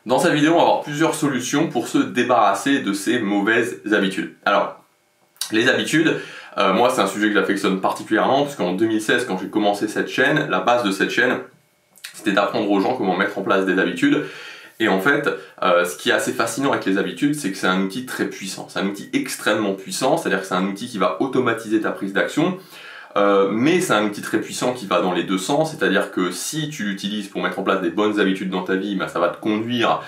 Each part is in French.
Dans cette vidéo, on va voir plusieurs solutions pour se débarrasser de ces mauvaises habitudes. Alors, les habitudes, moi c'est un sujet que j'affectionne particulièrement parce qu'en 2016, quand j'ai commencé cette chaîne, la base de cette chaîne, c'était d'apprendre aux gens comment mettre en place des habitudes. Et en fait, ce qui est assez fascinant avec les habitudes, c'est que c'est un outil très puissant. C'est un outil extrêmement puissant, c'est-à-dire que c'est un outil qui va automatiser ta prise d'action. Mais c'est un outil très puissant qui va dans les deux sens, c'est-à-dire que si tu l'utilises pour mettre en place des bonnes habitudes dans ta vie, bah, ça va te conduire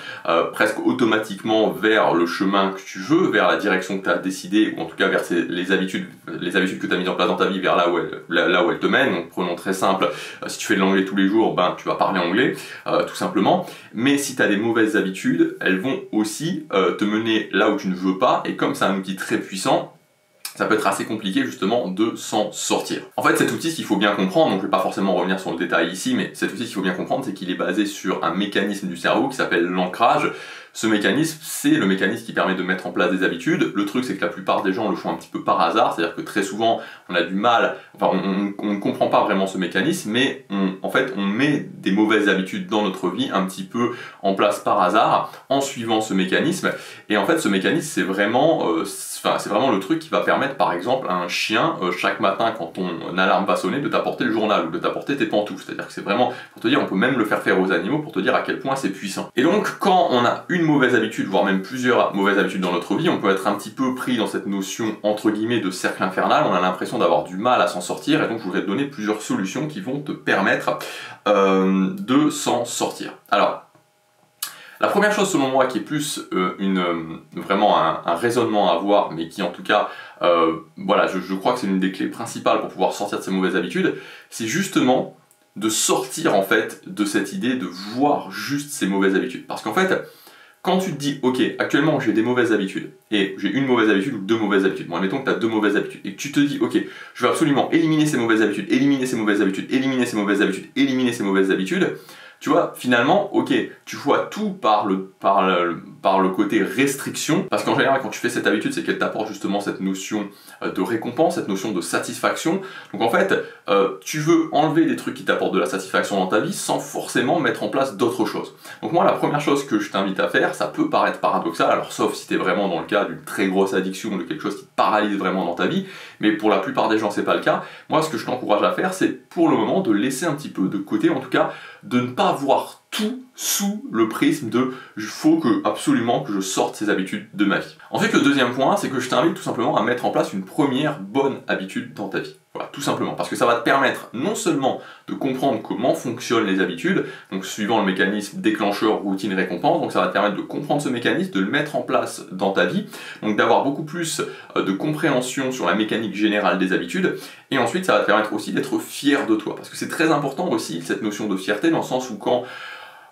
presque automatiquement vers le chemin que tu veux, vers la direction que tu as décidé, ou en tout cas vers les habitudes que tu as mises en place dans ta vie, vers là où elles te mènent. Donc prenons très simple, si tu fais de l'anglais tous les jours, ben, tu vas parler anglais, tout simplement. Mais si tu as des mauvaises habitudes, elles vont aussi te mener là où tu ne veux pas, et comme c'est un outil très puissant, ça peut être assez compliqué justement de s'en sortir. En fait, cet outil, ce qu'il faut bien comprendre, donc je ne vais pas forcément revenir sur le détail ici, mais cet outil, ce qu'il faut bien comprendre, c'est qu'il est basé sur un mécanisme du cerveau qui s'appelle l'ancrage. Ce mécanisme, c'est le mécanisme qui permet de mettre en place des habitudes. Le truc, c'est que la plupart des gens le font un petit peu par hasard, c'est-à-dire que très souvent, on a du mal, enfin, on ne comprend pas vraiment ce mécanisme, mais en fait, on met des mauvaises habitudes dans notre vie un petit peu en place par hasard, en suivant ce mécanisme. Et en fait, ce mécanisme, c'est vraiment le truc qui va permettre, par exemple, à un chien, chaque matin, quand ton alarme va sonner, de t'apporter le journal ou de t'apporter tes pantoufles. C'est-à-dire que c'est vraiment, pour te dire, on peut même le faire faire aux animaux pour te dire à quel point c'est puissant. Et donc, quand on a une mauvaise habitude, voire même plusieurs mauvaises habitudes dans notre vie, on peut être un petit peu pris dans cette notion, entre guillemets, de cercle infernal. On a l'impression d'avoir du mal à s'en sortir, et donc je voudrais te donner plusieurs solutions qui vont te permettre de s'en sortir. Alors, la première chose selon moi qui est plus vraiment un raisonnement à avoir, mais qui en tout cas, voilà, je crois que c'est l'une des clés principales pour pouvoir sortir de ces mauvaises habitudes, c'est justement de sortir en fait de cette idée de voir juste ces mauvaises habitudes. Parce qu'en fait, quand tu te dis, ok, actuellement j'ai des mauvaises habitudes, et j'ai une mauvaise habitude ou deux mauvaises habitudes, bon admettons que tu as deux mauvaises habitudes, et que tu te dis, ok, je vais absolument éliminer ces mauvaises habitudes, éliminer ces mauvaises habitudes, éliminer ces mauvaises habitudes, éliminer ces mauvaises habitudes, tu vois, finalement, ok, tu vois tout par le côté restriction, parce qu'en général, quand tu fais cette habitude, c'est qu'elle t'apporte justement cette notion de récompense, cette notion de satisfaction. Donc en fait, tu veux enlever des trucs qui t'apportent de la satisfaction dans ta vie sans forcément mettre en place d'autres choses. Donc moi, la première chose que je t'invite à faire, ça peut paraître paradoxal, alors sauf si tu es vraiment dans le cas d'une très grosse addiction ou de quelque chose qui te paralyse vraiment dans ta vie, mais pour la plupart des gens, c'est pas le cas. Moi, ce que je t'encourage à faire, c'est pour le moment de laisser un petit peu de côté, en tout cas, de ne pas voir tout sous le prisme de « il faut absolument que je sorte ces habitudes de ma vie ». Ensuite, le deuxième point, c'est que je t'invite tout simplement à mettre en place une première bonne habitude dans ta vie. Voilà, tout simplement, parce que ça va te permettre non seulement de comprendre comment fonctionnent les habitudes, donc suivant le mécanisme déclencheur, routine, récompense, donc ça va te permettre de comprendre ce mécanisme, de le mettre en place dans ta vie, donc d'avoir beaucoup plus de compréhension sur la mécanique générale des habitudes, et ensuite ça va te permettre aussi d'être fier de toi, parce que c'est très important aussi cette notion de fierté, dans le sens où quand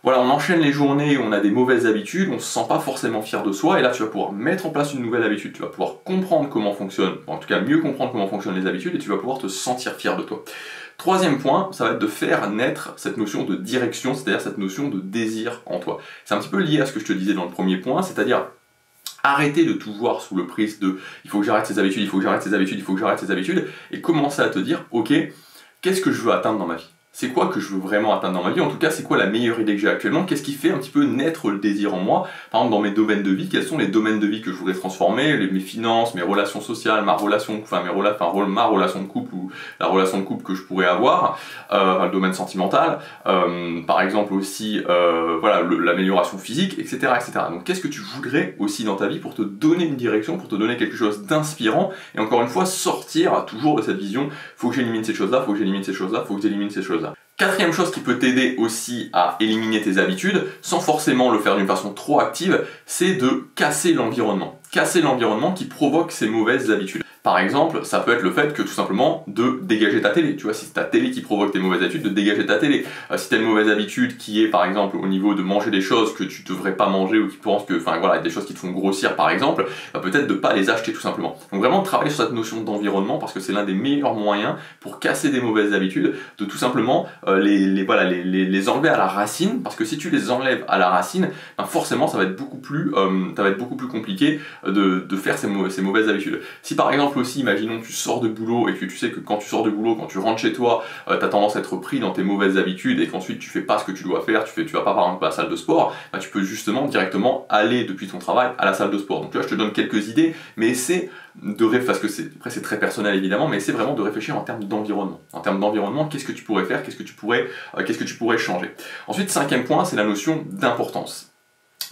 voilà, on enchaîne les journées où on a des mauvaises habitudes, on se sent pas forcément fier de soi, et là tu vas pouvoir mettre en place une nouvelle habitude, tu vas pouvoir comprendre comment fonctionne, en tout cas mieux comprendre comment fonctionnent les habitudes, et tu vas pouvoir te sentir fier de toi. Troisième point, ça va être de faire naître cette notion de direction, c'est-à-dire cette notion de désir en toi. C'est un petit peu lié à ce que je te disais dans le premier point, c'est-à-dire arrêter de tout voir sous le prisme de « il faut que j'arrête ces habitudes, il faut que j'arrête ces habitudes, il faut que j'arrête ces habitudes », et commencer à te dire « ok, qu'est-ce que je veux atteindre dans ma vie ? C'est quoi que je veux vraiment atteindre dans ma vie? En tout cas, c'est quoi la meilleure idée que j'ai actuellement? Qu'est-ce qui fait un petit peu naître le désir en moi? Par exemple, dans mes domaines de vie, quels sont les domaines de vie que je voudrais transformer? Mes finances, mes relations sociales, ma relation de couple ou la relation de couple que je pourrais avoir, le domaine sentimental, par exemple aussi voilà, l'amélioration physique, etc., etc. Donc qu'est-ce que tu voudrais aussi dans ta vie pour te donner une direction, pour te donner quelque chose d'inspirant, et encore une fois, sortir toujours de cette vision, faut que j'élimine ces choses-là, faut que j'élimine ces choses-là, faut que j'élimine ces choses-là. Quatrième chose qui peut t'aider aussi à éliminer tes habitudes, sans forcément le faire d'une façon trop active, c'est de casser l'environnement. Casser l'environnement qui provoque ces mauvaises habitudes. Par exemple, ça peut être le fait que tout simplement de dégager ta télé. Tu vois, si c'est ta télé qui provoque tes mauvaises habitudes, de dégager ta télé. Si tu as une mauvaise habitude qui est par exemple au niveau de manger des choses que tu devrais pas manger ou qui pensent que, enfin voilà, des choses qui te font grossir par exemple, peut-être de pas les acheter tout simplement. Donc vraiment travailler sur cette notion d'environnement parce que c'est l'un des meilleurs moyens pour casser des mauvaises habitudes, de tout simplement les enlever à la racine, parce que si tu les enlèves à la racine, forcément ça va être beaucoup plus compliqué de faire ces mauvaises habitudes. Si par exemple exemple aussi, imaginons que tu sors de boulot et que tu sais que quand tu sors de boulot, quand tu rentres chez toi, tu as tendance à être pris dans tes mauvaises habitudes et qu'ensuite tu fais pas ce que tu dois faire, tu vas pas par exemple à la salle de sport, bah, tu peux justement directement aller depuis ton travail à la salle de sport. Donc là je te donne quelques idées, mais essaie de réfléchir, parce que après c'est très personnel évidemment, mais essaie vraiment de réfléchir en termes d'environnement. En termes d'environnement, qu'est-ce que tu pourrais faire, qu'est-ce que tu pourrais changer. Ensuite, cinquième point, c'est la notion d'importance.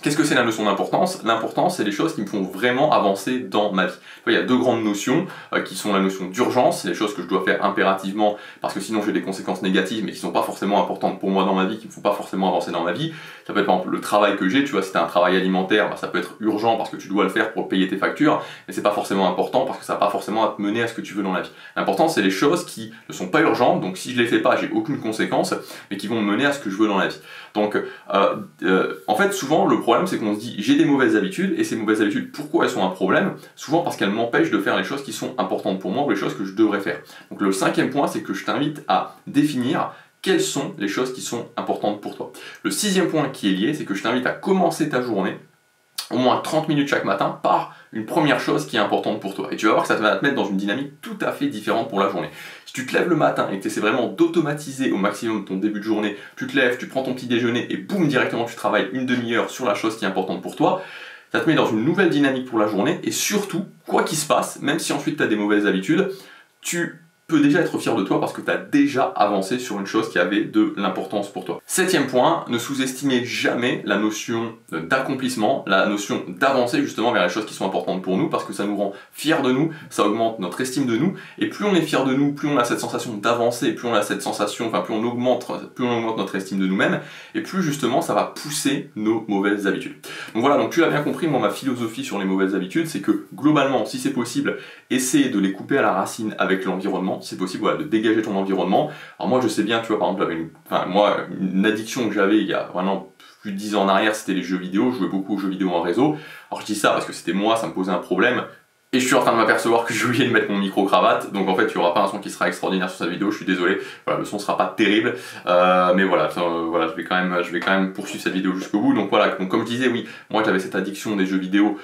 Qu'est-ce que c'est la notion d'importance? L'importance, c'est les choses qui me font vraiment avancer dans ma vie. Il y a deux grandes notions qui sont la notion d'urgence, c'est les choses que je dois faire impérativement parce que sinon j'ai des conséquences négatives mais qui ne sont pas forcément importantes pour moi dans ma vie, qui ne me font pas forcément avancer dans ma vie. Ça peut être par exemple le travail que j'ai, tu vois, si tu as un travail alimentaire, bah, ça peut être urgent parce que tu dois le faire pour payer tes factures, mais c'est pas forcément important parce que ça va pas forcément à te mener à ce que tu veux dans la vie. L'important, c'est les choses qui ne sont pas urgentes, donc si je les fais pas, j'ai aucune conséquence, mais qui vont me mener à ce que je veux dans la vie. Donc en fait, souvent le problème c'est qu'on se dit j'ai des mauvaises habitudes, et ces mauvaises habitudes, pourquoi elles sont un problème? Souvent parce qu'elles m'empêchent de faire les choses qui sont importantes pour moi ou les choses que je devrais faire. Donc le cinquième point, c'est que je t'invite à définir quelles sont les choses qui sont importantes pour toi. Le sixième point qui est lié, c'est que je t'invite à commencer ta journée au moins 30 minutes chaque matin par une première chose qui est importante pour toi. Et tu vas voir que ça va te mettre dans une dynamique tout à fait différente pour la journée. Si tu te lèves le matin et que tu essaies vraiment d'automatiser au maximum ton début de journée, tu te lèves, tu prends ton petit déjeuner et boum, directement tu travailles une demi-heure sur la chose qui est importante pour toi, ça te met dans une nouvelle dynamique pour la journée et surtout, quoi qu'il se passe, même si ensuite tu as des mauvaises habitudes, tu peux déjà être fier de toi parce que tu as déjà avancé sur une chose qui avait de l'importance pour toi. Septième point, ne sous-estimez jamais la notion d'accomplissement, la notion d'avancer justement vers les choses qui sont importantes pour nous parce que ça nous rend fiers de nous, ça augmente notre estime de nous et plus on est fier de nous, plus on a cette sensation d'avancer, plus on a cette sensation, plus on augmente notre estime de nous-mêmes et plus justement ça va pousser nos mauvaises habitudes. Donc voilà, donc tu l'as bien compris, moi ma philosophie sur les mauvaises habitudes, c'est que globalement, si c'est possible, essaie de les couper à la racine avec l'environnement. C'est possible, voilà, de dégager ton environnement. Alors moi je sais bien, tu vois, par exemple, une addiction que j'avais il y a vraiment plus de 10 ans en arrière, c'était les jeux vidéo. Je jouais beaucoup aux jeux vidéo en réseau. Alors je dis ça parce que c'était moi, ça me posait un problème. Et je suis en train de m'apercevoir que j'ai oublié de mettre mon micro-cravate, donc en fait il n'y aura pas un son qui sera extraordinaire sur cette vidéo, je suis désolé, voilà, le son sera pas terrible, mais voilà, voilà, je vais quand même poursuivre cette vidéo jusqu'au bout. Donc voilà, donc comme je disais, oui, moi j'avais cette addiction des jeux vidéo,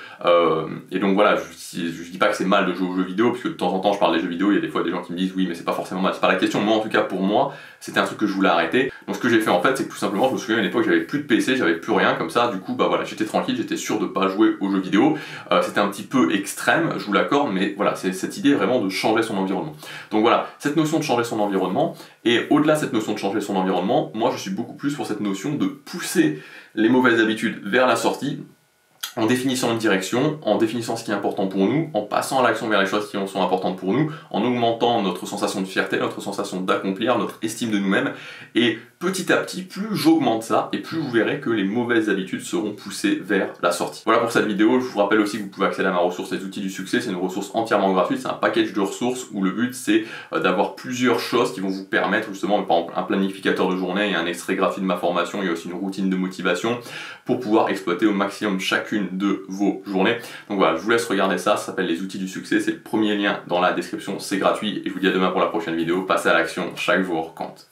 et donc voilà, je dis pas que c'est mal de jouer aux jeux vidéo, puisque de temps en temps je parle des jeux vidéo, il y a des fois des gens qui me disent oui mais c'est pas forcément mal, c'est pas la question. Moi en tout cas pour moi, c'était un truc que je voulais arrêter. Donc ce que j'ai fait en fait, c'est que tout simplement, je me souviens à une époque j'avais plus de PC, j'avais plus rien, comme ça, du coup bah voilà, j'étais tranquille, j'étais sûr de pas jouer aux jeux vidéo. C'était un petit peu extrême, je vous l'accorde, mais voilà, c'est cette idée vraiment de changer son environnement. Donc voilà, cette notion de changer son environnement, et au-delà de cette notion de changer son environnement, moi je suis beaucoup plus pour cette notion de pousser les mauvaises habitudes vers la sortie, en définissant une direction, en définissant ce qui est important pour nous, en passant à l'action vers les choses qui sont importantes pour nous, en augmentant notre sensation de fierté, notre sensation d'accomplir, notre estime de nous-mêmes, et petit à petit, plus j'augmente ça, et plus vous verrez que les mauvaises habitudes seront poussées vers la sortie. Voilà pour cette vidéo. Je vous rappelle aussi que vous pouvez accéder à ma ressource Les Outils du Succès. C'est une ressource entièrement gratuite, c'est un package de ressources où le but c'est d'avoir plusieurs choses qui vont vous permettre justement, par exemple un planificateur de journée et un extrait graphique de ma formation, il y a aussi une routine de motivation pour pouvoir exploiter au maximum chacune de vos journées. Donc voilà, je vous laisse regarder ça, ça s'appelle Les Outils du Succès, c'est le premier lien dans la description, c'est gratuit, et je vous dis à demain pour la prochaine vidéo. Passez à l'action, chaque jour compte.